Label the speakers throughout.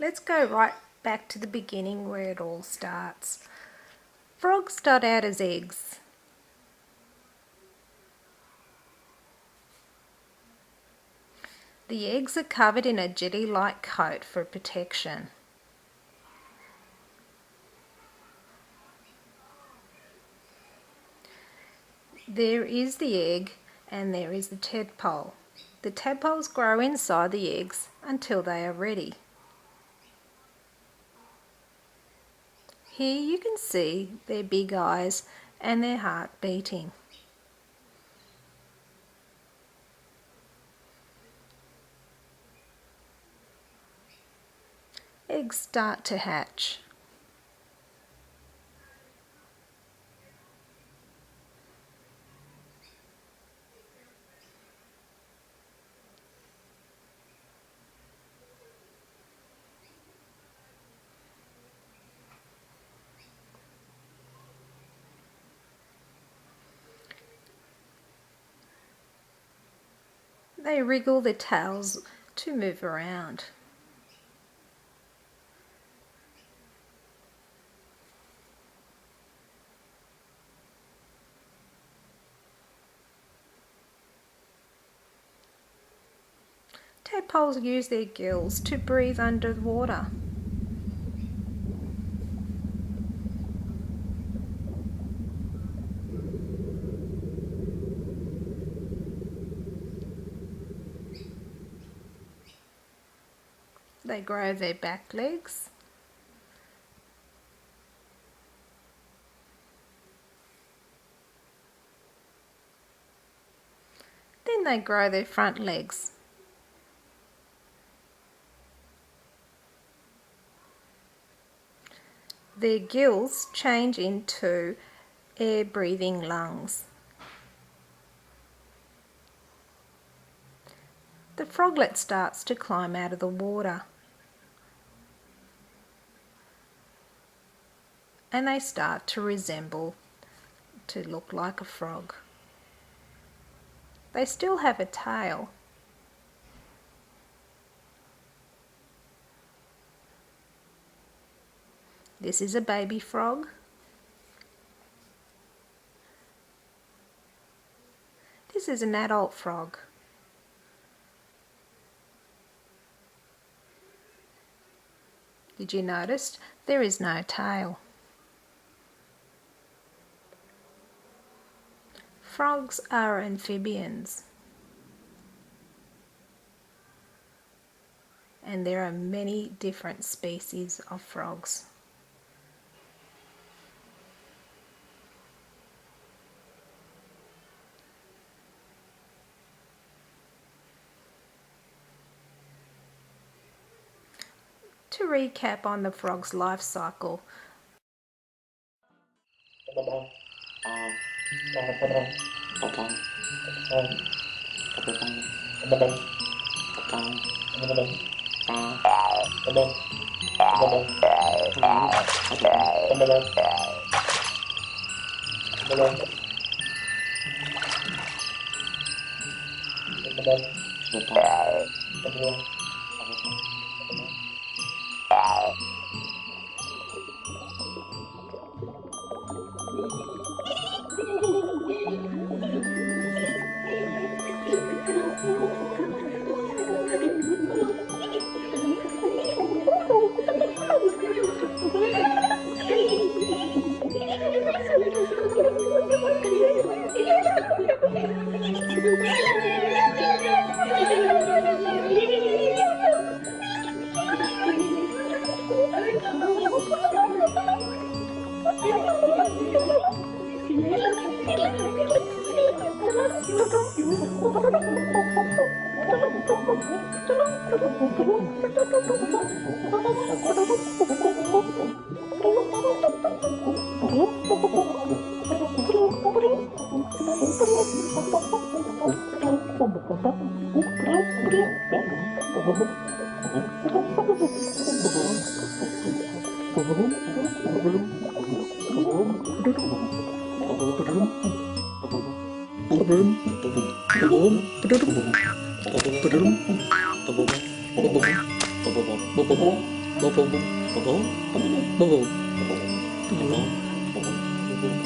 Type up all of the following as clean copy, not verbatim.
Speaker 1: Let's go right back to the beginning where it all starts. Frogs start out as eggs. The eggs are covered in a jelly-like coat for protection. There is the egg and there is the tadpole. The tadpoles grow inside the eggs until they are ready. Here you can see their big eyes and their heart beating. Eggs start to hatch. They wriggle their tails to move around. Tadpoles use their gills to breathe under the water. They grow their back legs. Then they grow their front legs. Their gills change into air-breathing lungs. The froglet starts to climb out of the water. And they start to look like a frog. They still have a tail. This is a baby frog. This is an adult frog. Did you notice there is no tail? Frogs are amphibians, and there are many different species of frogs. To recap on the frog's life cycle,
Speaker 2: Bubble, bubble, bubble, bubble, bubble, bubble, bubble.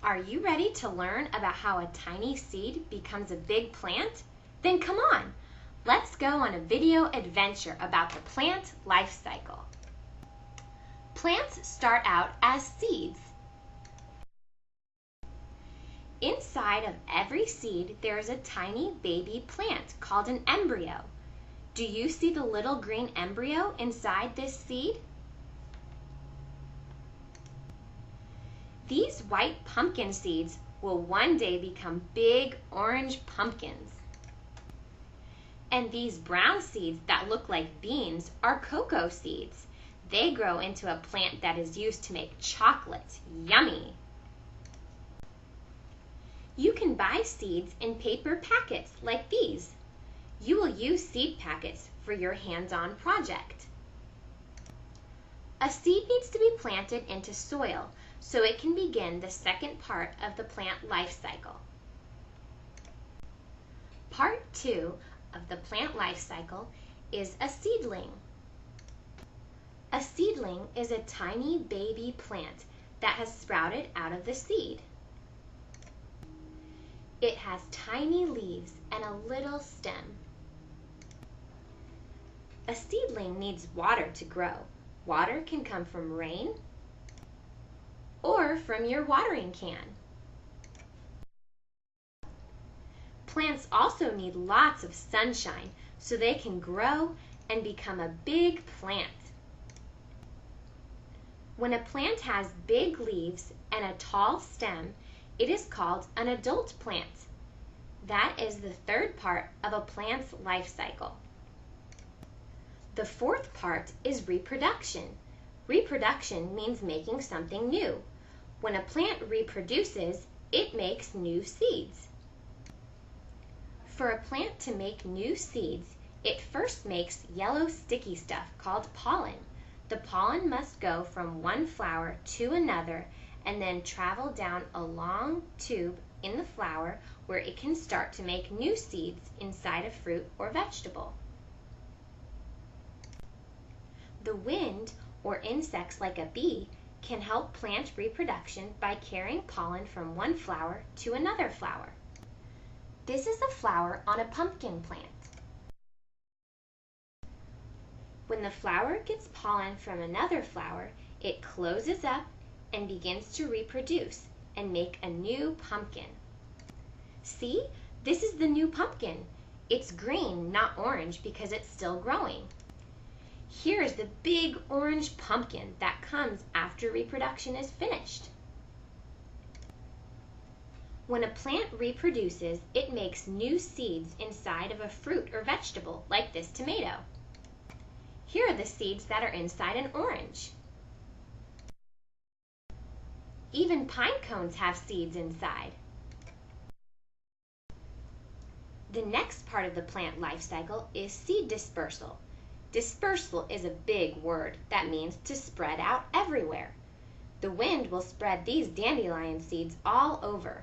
Speaker 3: Are you ready to learn about how a tiny seed becomes a big plant? Then come on, let's go on a video adventure about the plant life cycle. Plants start out as seeds. Inside of every seed, there is a tiny baby plant called an embryo. Do you see the little green embryo inside this seed? These white pumpkin seeds will one day become big orange pumpkins. And these brown seeds that look like beans are cocoa seeds. They grow into a plant that is used to make chocolate. Yummy! You can buy seeds in paper packets like these. You will use seed packets for your hands-on project. A seed needs to be planted into soil so it can begin the second part of the plant life cycle. Part 2 of the plant life cycle is a seedling. A seedling is a tiny baby plant that has sprouted out of the seed. It has tiny leaves and a little stem. A seedling needs water to grow. Water can come from rain or from your watering can. Plants also need lots of sunshine so they can grow and become a big plant. When a plant has big leaves and a tall stem, it is called an adult plant. That is the third part of a plant's life cycle. The fourth part is reproduction. Reproduction means making something new. When a plant reproduces, it makes new seeds. For a plant to make new seeds, it first makes yellow sticky stuff called pollen. The pollen must go from one flower to another and then travel down a long tube in the flower where it can start to make new seeds inside a fruit or vegetable. The wind, or insects like a bee, can help plant reproduction by carrying pollen from one flower to another flower. This is a flower on a pumpkin plant. When the flower gets pollen from another flower, it closes up and begins to reproduce and make a new pumpkin. See, this is the new pumpkin. It's green, not orange, because it's still growing. Here is the big orange pumpkin that comes after reproduction is finished. When a plant reproduces, it makes new seeds inside of a fruit or vegetable, like this tomato. Here are the seeds that are inside an orange. Even pine cones have seeds inside. The next part of the plant life cycle is seed dispersal. Dispersal is a big word that means to spread out everywhere. The wind will spread these dandelion seeds all over.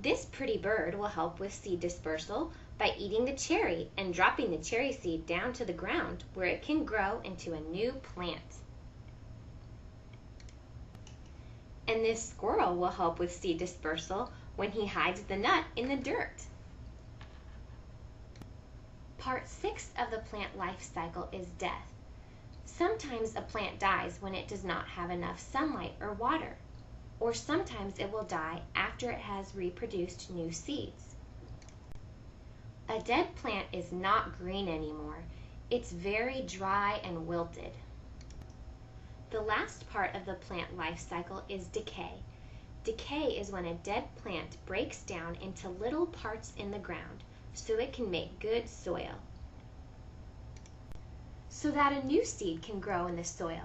Speaker 3: This pretty bird will help with seed dispersal by eating the cherry and dropping the cherry seed down to the ground where it can grow into a new plant. And this squirrel will help with seed dispersal when he hides the nut in the dirt. Part 6 of the plant life cycle is death. Sometimes a plant dies when it does not have enough sunlight or water, or sometimes it will die after it has reproduced new seeds. A dead plant is not green anymore. It's very dry and wilted. The last part of the plant life cycle is decay. Decay is when a dead plant breaks down into little parts in the ground so it can make good soil, so that a new seed can grow in the soil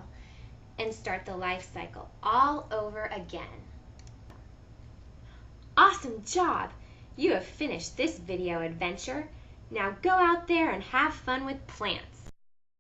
Speaker 3: and start the life cycle all over again. Awesome job! You have finished this video adventure. Now go out there and have fun with plants.